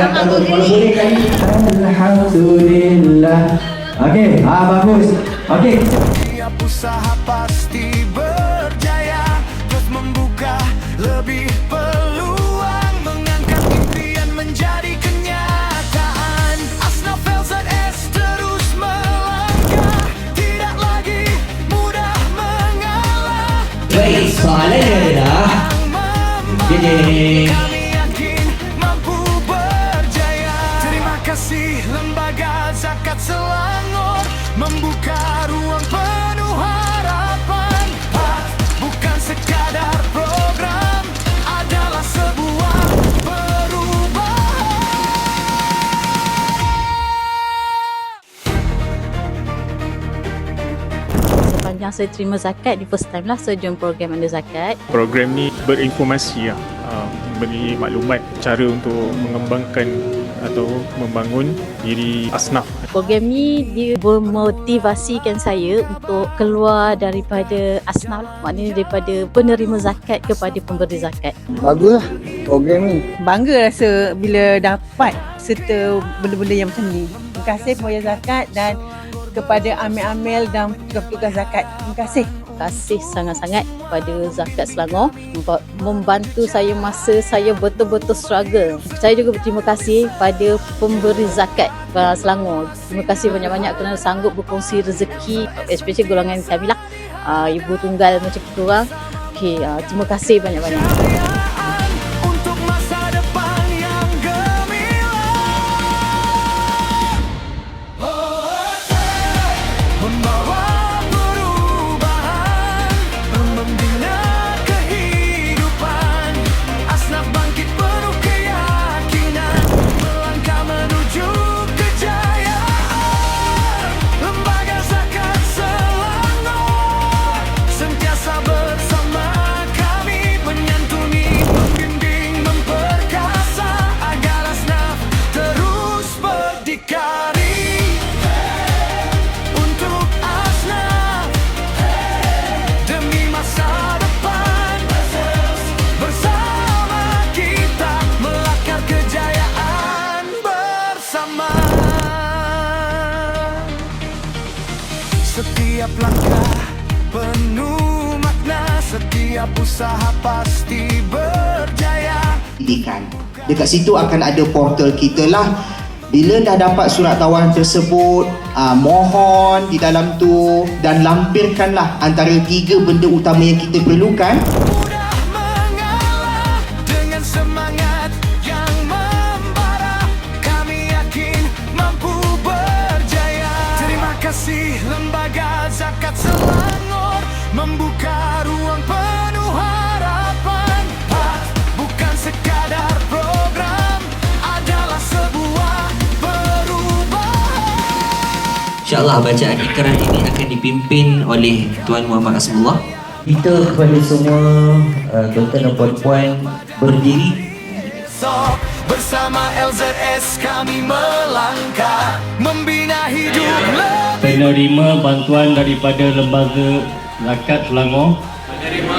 kalau boleh kali. Alhamdulillah. Okey, bagus. Okey. Setiap usaha pasti berjaya, terus membuka lebih peluang, mengangkat impian menjadi kenyataan. Asnaf LZS terus melangkah, tidak lagi mudah mengalah. Baik, soalannya adalah Kami yakin mampu berjaya. Terima kasih Lembaga Zakat Selangor, membuka ruang penuh harapan. Bukan sekadar program, adalah sebuah perubahan. Sepanjang saya terima zakat, di first time lah saya join program Anda Zakat. Program ni berinformasi beri maklumat cara untuk mengembangkan atau membangun diri asnaf. Program ni dia memotivasikan saya untuk keluar daripada asnaf, maknanya daripada penerima zakat kepada pemberi zakat. Baguslah program ni. Bangga rasa bila dapat serta benda-benda yang macam ni. Terima kasih Pembayar Zakat dan kepada amil-amil dan petugas zakat. Terima kasih. Terima kasih sangat-sangat kepada Zakat Selangor membantu saya masa saya betul-betul struggle. Saya juga berterima kasih pada pemberi zakat Selangor. Terima kasih banyak-banyak kerana sanggup berkongsi rezeki, especially golongan kami lah, ibu tunggal macam kita orang. Okay, terima kasih banyak-banyak. Untuk masa depan yang gemilang, membawa perubahan, membina kehidupan. Asnaf bangkit penuh keyakinan, melangkah menuju kejayaan. Lembaga Zakat Selangor sentiasa bersama kami, menyantuni, membimbing, memperkasa agar asnaf terus berdikari. Untuk asnaf demi masa depan, bersama kita melakar kejayaan bersama. Setiap langkah penuh makna, setiap usaha pasti berjaya. pendidikan. Dekat situ akan ada portal kita lah. Bila dah dapat surat tawaran tersebut, mohon di dalam tu dan lampirkanlah antara 3 benda utama yang kita perlukan. Mudah mengalah dengan semangat yang membara. Kami yakin mampu berjaya. Terima kasih Lembaga Zakat Selangor, membuka ruang penuh harapan. Bukan sekadar program, adalah sebuah perubahan. InsyaAllah bacaan ikrar ini akan dipimpin oleh Tuan Muhammad Rasulullah. Kita kepada semua tuan-tuan dan puan-puan Berdiri So, bersama LZS kami melangkah, membina hidup lebih. Penerima bantuan daripada Lembaga Zakat Selangor. Menerima